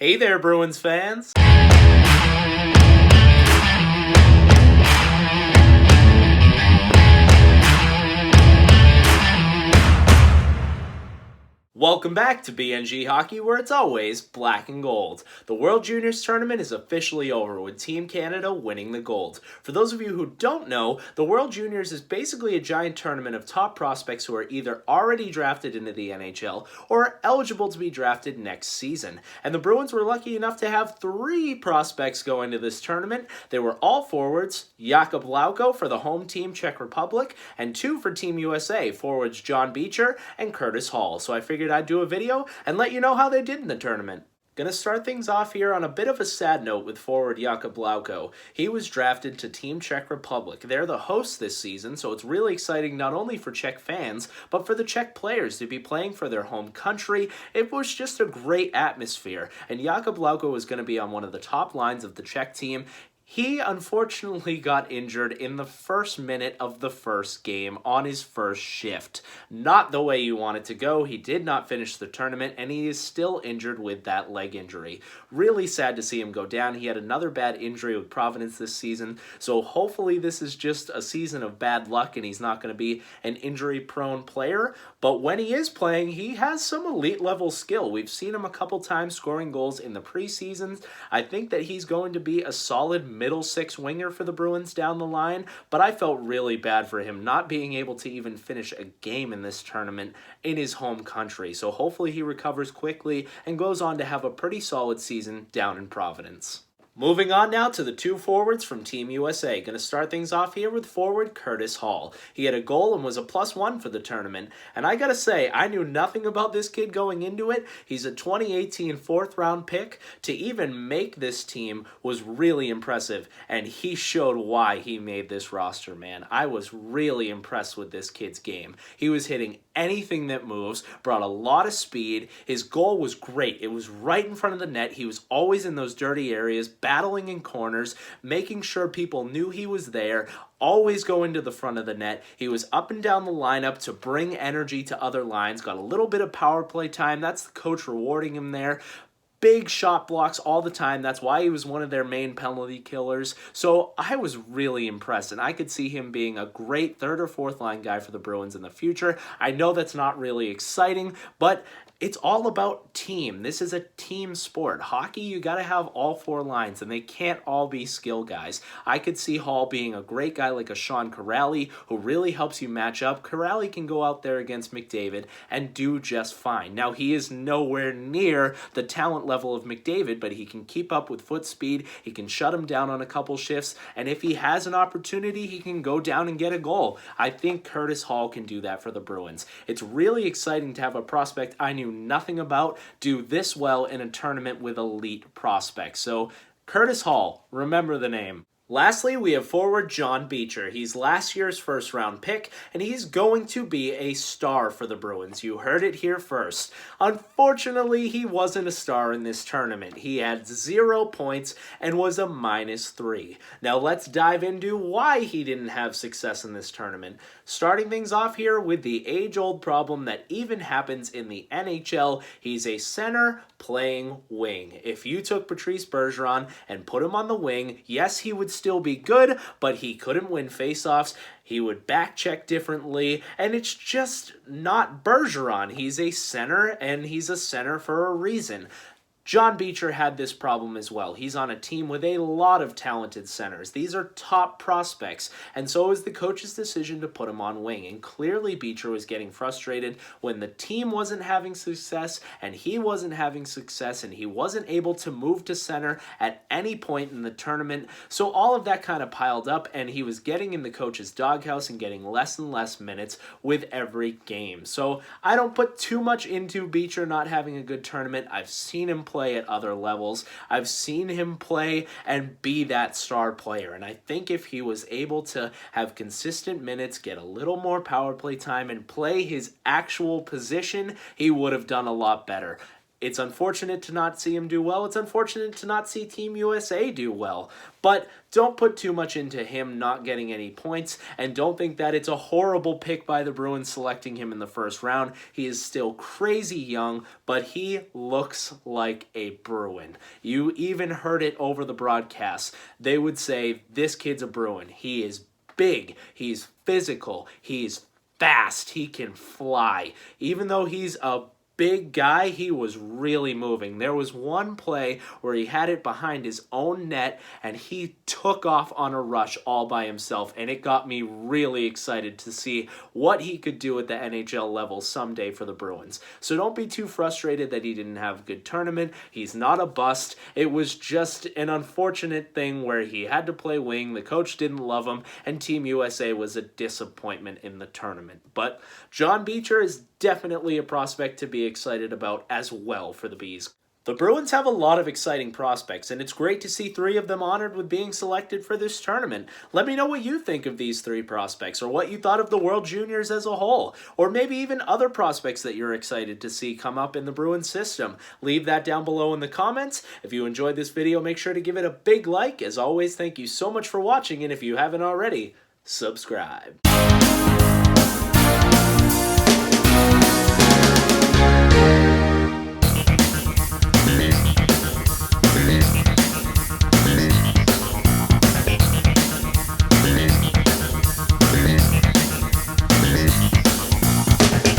Hey there, Bruins fans! Welcome back to BNG Hockey, where it's always black and gold. The World Juniors Tournament is officially over, with Team Canada winning the gold. For those of you who don't know, the World Juniors is basically a giant tournament of top prospects who are either already drafted into the NHL or are eligible to be drafted next season. And the Bruins were lucky enough to have 3 prospects go into this tournament. They were all forwards: Jakob Lauko for the home team Czech Republic, and 2 for Team USA, forwards John Beecher and Curtis Hall. So I figured I'd do a video and let you know how they did in the tournament. Gonna start things off here on a bit of a sad note with forward Jakob Blanco. He was drafted to Team Czech Republic. They're the hosts this season, so it's really exciting not only for Czech fans, but for the Czech players to be playing for their home country. It was just a great atmosphere, and Jakob Blanco was going to be on one of the top lines of the Czech team. He unfortunately got injured in the first minute of the first game on his first shift. Not the way you want it to go. He did not finish the tournament, and he is still injured with that leg injury. Really sad to see him go down. He had another bad injury with Providence this season, so hopefully this is just a season of bad luck and he's not going to be an injury-prone player. But when he is playing, he has some elite-level skill. We've seen him a couple times scoring goals in the preseasons. I think that he's going to be a solid middle six winger for the Bruins down the line, but I felt really bad for him not being able to even finish a game in this tournament in his home country. So hopefully he recovers quickly and goes on to have a pretty solid season down in Providence. Moving on now to the 2 forwards from Team USA. Going to start things off here with forward Curtis Hall. He had a goal and was a +1 for the tournament. And I gotta say, I knew nothing about this kid going into it. He's a 2018 4th round pick. To even make this team was really impressive. And he showed why he made this roster, man. I was really impressed with this kid's game. He was hitting anything that moves, brought a lot of speed. His goal was great. It was right in front of the net. He was always in those dirty areas, battling in corners, making sure people knew he was there, always going to the front of the net. He was up and down the lineup to bring energy to other lines, got a little bit of power play time. That's the coach rewarding him there. Big shot blocks all the time. That's why he was one of their main penalty killers. So I was really impressed, and I could see him being a great 3rd or 4th line guy for the Bruins in the future. I know that's not really exciting, but it's all about team. This is a team sport. Hockey, you got to have all 4 lines, and they can't all be skill guys. I could see Hall being a great guy like a Sean Kuraly, who really helps you match up. Kuraly can go out there against McDavid and do just fine. Now, he is nowhere near the talent level of McDavid, but he can keep up with foot speed. He can shut him down on a couple shifts, and if he has an opportunity, he can go down and get a goal. I think Curtis Hall can do that for the Bruins. It's really exciting to have a prospect I knew nothing about do this well in a tournament with elite prospects. So Curtis Hall, remember the name. Lastly, we have forward John Beecher. He's last year's 1st round pick, and he's going to be a star for the Bruins. You heard it here first. Unfortunately, he wasn't a star in this tournament. He had 0 points and was a -3. Now let's dive into why he didn't have success in this tournament. Starting things off here with the age-old problem that even happens in the NHL. He's a center playing wing. If you took Patrice Bergeron and put him on the wing, yes, he would still be good, but he couldn't win faceoffs. He would back check differently, and it's just not Bergeron. He's a center, and he's a center for a reason. John Beecher had this problem as well. He's on a team with a lot of talented centers. These are top prospects, and so is the coach's decision to put him on wing. And clearly Beecher was getting frustrated when the team wasn't having success, and he wasn't having success, and he wasn't able to move to center at any point in the tournament. So all of that kind of piled up, and he was getting in the coach's doghouse and getting less and less minutes with every game. So I don't put too much into Beecher not having a good tournament. I've seen him play at other levels. I've seen him play and be that star player, and I think if he was able to have consistent minutes, get a little more power play time, and play his actual position, he would have done a lot better. It's unfortunate to not see him do well. It's unfortunate to not see Team USA do well. But don't put too much into him not getting any points, and don't think that it's a horrible pick by the Bruins selecting him in the first round. He is still crazy young, but he looks like a Bruin. You even heard it over the broadcast. They would say, this kid's a Bruin. He is big, he's physical, he's fast, he can fly. Even though he's a big guy, he was really moving. There was one play where he had it behind his own net and he took off on a rush all by himself, and it got me really excited to see what he could do at the NHL level someday for the Bruins. So don't be too frustrated that he didn't have a good tournament. He's not a bust. It was just an unfortunate thing where he had to play wing, the coach didn't love him, and Team USA was a disappointment in the tournament. But John Beecher is definitely a prospect to be excited about as well for the Bees. The Bruins have a lot of exciting prospects, and it's great to see 3 of them honored with being selected for this tournament. Let me know what you think of these 3 prospects, or what you thought of the World Juniors as a whole, or maybe even other prospects that you're excited to see come up in the Bruins system. Leave that down below in the comments. If you enjoyed this video, make sure to give it a big like. As always, thank you so much for watching, and if you haven't already, subscribe.